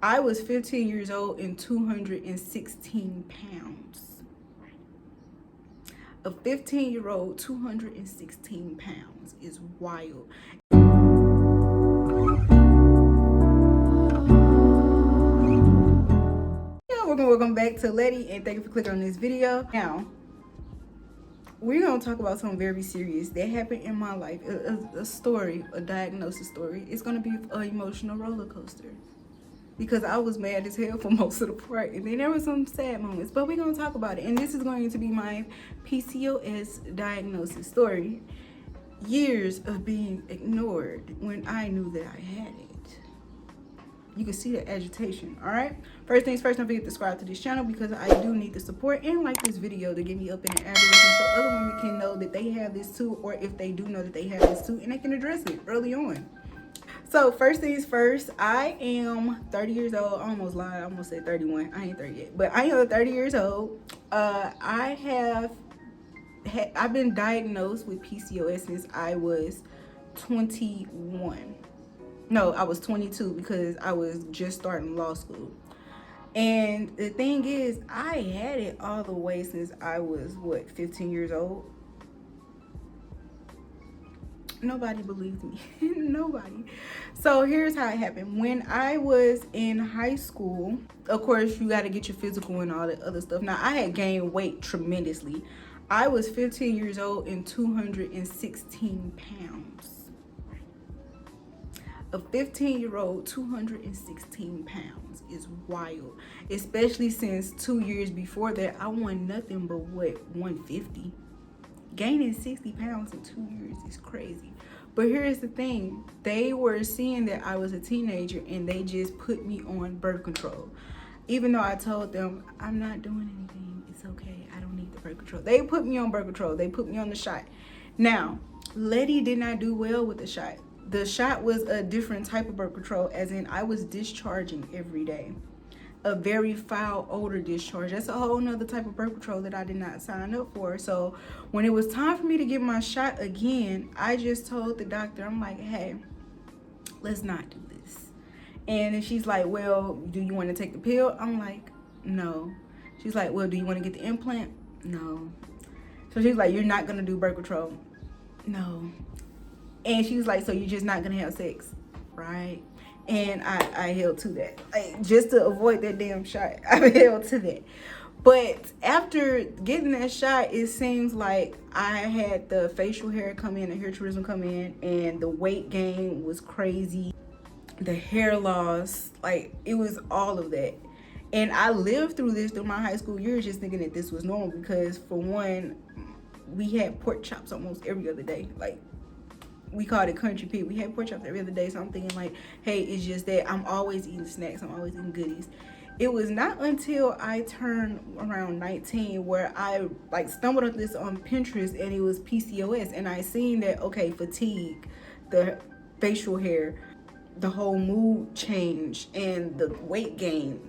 I was 15 years old and 216 pounds. A 15-year-old, 216 pounds is wild. Welcome back to Letty, and thank you for clicking on this video. Now, we're going to talk about something very serious that happened in my life. A story, a diagnosis story. It's going to be an emotional roller coaster. Because I was mad as hell for most of the part. And then there were some sad moments. But we're going to talk about it. And this is going to be my PCOS diagnosis story. Years of being ignored when I knew that I had it. You can see the agitation, all right? First things first, don't forget to subscribe to this channel because I do need the support, and like this video to get me up in the algorithm so other women can know that they have this too, or if they do know that they have this too, and they can address it early on. So first things first, I am 30 years old. I almost lied. I almost said 31. I ain't 30 yet, but I am 30 years old. I've been diagnosed with PCOS since I was 21. No, I was 22 because I was just starting law school. And the thing is, I had it all the way since I was, 15 years old. Nobody believed me. Nobody. So here's how it happened. When I was in high school, of course, you got to get your physical and all that other stuff. Now, I had gained weight tremendously. I was 15 years old and 216 pounds. A 15-year-old, 216 pounds is wild. Especially since 2 years before that, I won nothing but 150. Gaining 60 pounds in 2 years is crazy. But here's the thing. They were seeing that I was a teenager and they just put me on birth control. Even though I told them, I'm not doing anything. It's okay. I don't need the birth control. They put me on birth control. They put me on the shot. Now, Letty did not do well with the shot. The shot was a different type of birth control, as in I was discharging every day. A very foul odor discharge. That's a whole nother type of birth control that I did not sign up for. So when it was time for me to get my shot again, I just told the doctor, I'm like, hey, let's not do this. And then she's like, well, do you want to take the pill? I'm like, no. She's like, well, do you want to get the implant? No. So she's like, you're not going to do birth control? No. And she's like, so you're just not going to have sex, right? And I held to that. Like, just to avoid that damn shot, I held to that. But after getting that shot, it seems like I had the facial hair come in, the hair tourism come in, and the weight gain was crazy. The hair loss, like, it was all of that. And I lived through this through my high school years just thinking that this was normal because, for one, we had pork chops almost every other day. Like, we called it country pig. We had pork chops every other day. So I'm thinking like, hey, it's just that I'm always eating snacks. I'm always eating goodies. It was not until I turned around 19 where I stumbled on this on Pinterest, and it was PCOS. And I seen that, okay, fatigue, the facial hair, the whole mood change, and the weight gain.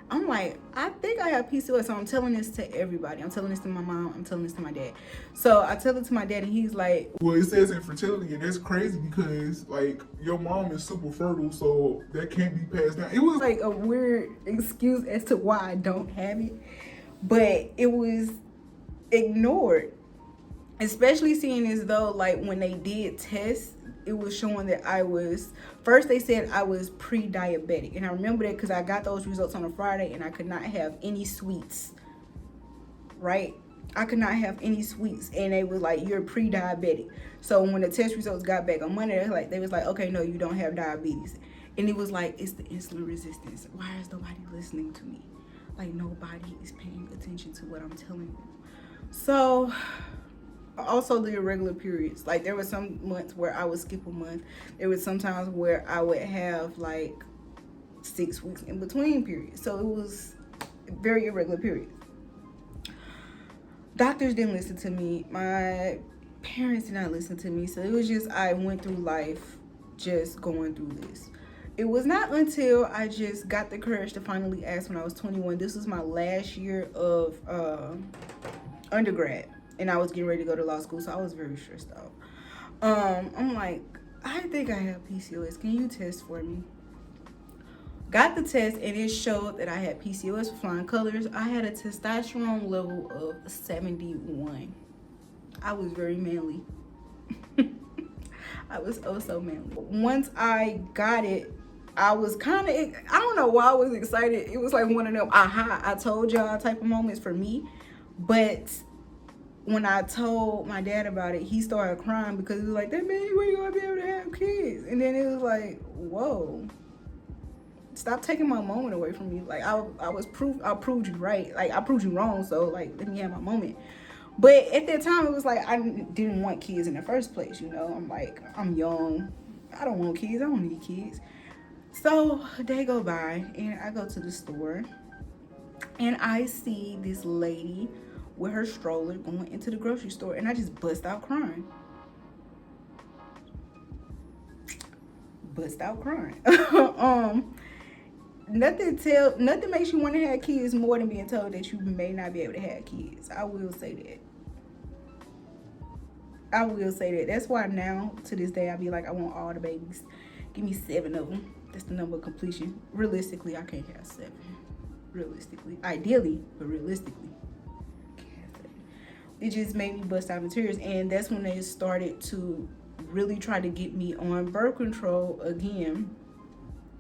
I'm like, I think I have PCOS, so I'm telling this to everybody. I'm telling this to my mom. I'm telling this to my dad. So I tell it to my dad, and he's like, well, it says infertility, and that's crazy because, like, your mom is super fertile, so that can't be passed down. It was like a weird excuse as to why I don't have it, but it was ignored. Especially seeing as though, like, when they did tests, it was showing that I was, first they said I was pre-diabetic. And I remember that because I got those results on a Friday and I could not have any sweets, right? I could not have any sweets. And they were like, you're pre-diabetic. So when the test results got back on Monday, they was like, okay, no, you don't have diabetes. And it was like, it's the insulin resistance. Why is nobody listening to me? Like, nobody is paying attention to what I'm telling them. So also the irregular periods. Like, there were some months where I would skip a month. There was some times where I would have like 6 weeks in between periods. So it was very irregular periods. Doctors didn't listen to me. My parents did not listen to me. So it was just, I went through life just going through this. It was not until I just got the courage to finally ask when I was 21. This was my last year of undergrad. And I was getting ready to go to law school, so I was very stressed out. I'm like, I think I have PCOS. Can you test for me? Got the test and it showed that I had PCOS with flying colors. I had a testosterone level of 71. I was very manly. I was oh so manly. Once I got it, I was kind of, I don't know why I was excited. It was like one of them, aha, I told y'all type of moments for me. But when I told my dad about it, he started crying because he was like, that man, you ain't gonna be able to have kids. And then it was like, whoa, stop taking my moment away from me. Like I proved you right. Like I proved you wrong. So like, let me have my moment. But at that time, it was like I didn't want kids in the first place. You know, I'm like, I'm young. I don't want kids. I don't need kids. So they go by, and I go to the store, and I see this lady with her stroller going into the grocery store, and I just bust out crying. Nothing makes you want to have kids more than being told that you may not be able to have kids. I will say that. That's why now, to this day, I be like, I want all the babies. Give me 7 of them. That's the number of completion. Realistically, I can't have 7. Realistically. Ideally, but realistically, I can't have 7. It just made me bust out in tears. And that's when they started to really try to get me on birth control again.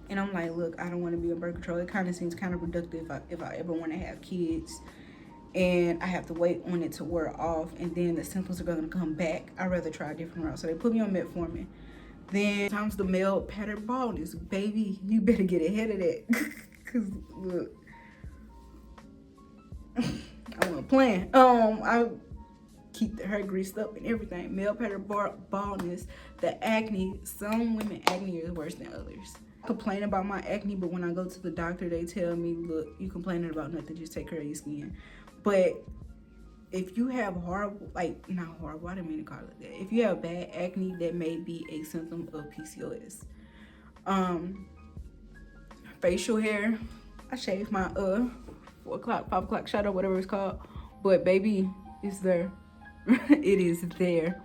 And I'm like, look, I don't want to be on birth control. It kind of seems kind of reductive if I ever want to have kids. And I have to wait on it to wear off, and then the symptoms are going to come back. I'd rather try a different route. So they put me on metformin. Then comes the male pattern baldness. Baby, you better get ahead of that. Because, look, I want a plan. I keep the hair greased up and everything. Male pattern baldness, the acne. Some women acne is worse than others. I complain about my acne, but when I go to the doctor, they tell me, look, you complaining about nothing, just take care of your skin. But if you have horrible, like, not horrible, I didn't mean to call it that. If you have bad acne, that may be a symptom of PCOS. Facial hair, I shaved my 4 o'clock, 5 o'clock shadow, whatever it's called. But baby, it's there. It is there.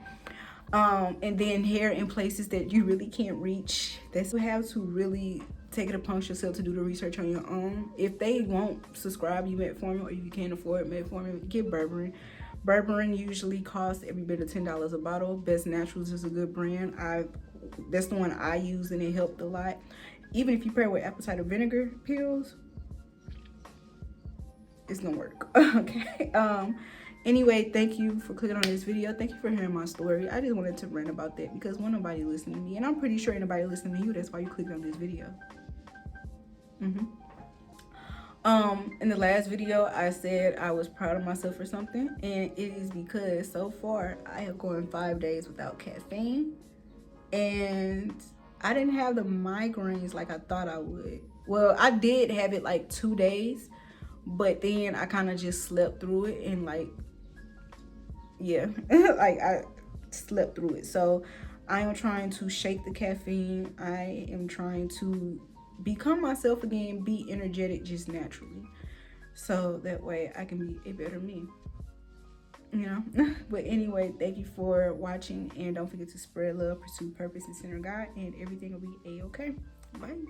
And then hair in places that you really can't reach. That's what you have to really take it upon yourself to do the research on your own. If they won't subscribe you metformin, or if you can't afford metformin, get berberine. Berberine usually costs every bit of $10 a bottle. Best Naturals is a good brand. That's the one I use, and it helped a lot. Even if you pair with apple cider vinegar pills, it's gonna work. Okay. Anyway, thank you for clicking on this video. Thank you for hearing my story. I just wanted to rant about that because when nobody listening to me, and I'm pretty sure ain't nobody listening to you, that's why you clicked on this video. In the last video, I said I was proud of myself for something, and it is because so far I have gone 5 days without caffeine, and I didn't have the migraines like I thought I would. Well, I did have it like 2 days, but then I kind of just slept through it, and like, yeah, like I slept through it. So I am trying to shake the caffeine. I am trying to become myself again, be energetic just naturally, so that way I can be a better me, you know. But anyway, thank you for watching, and don't forget to spread love, pursue purpose, and center God, and everything will be a-okay. Bye.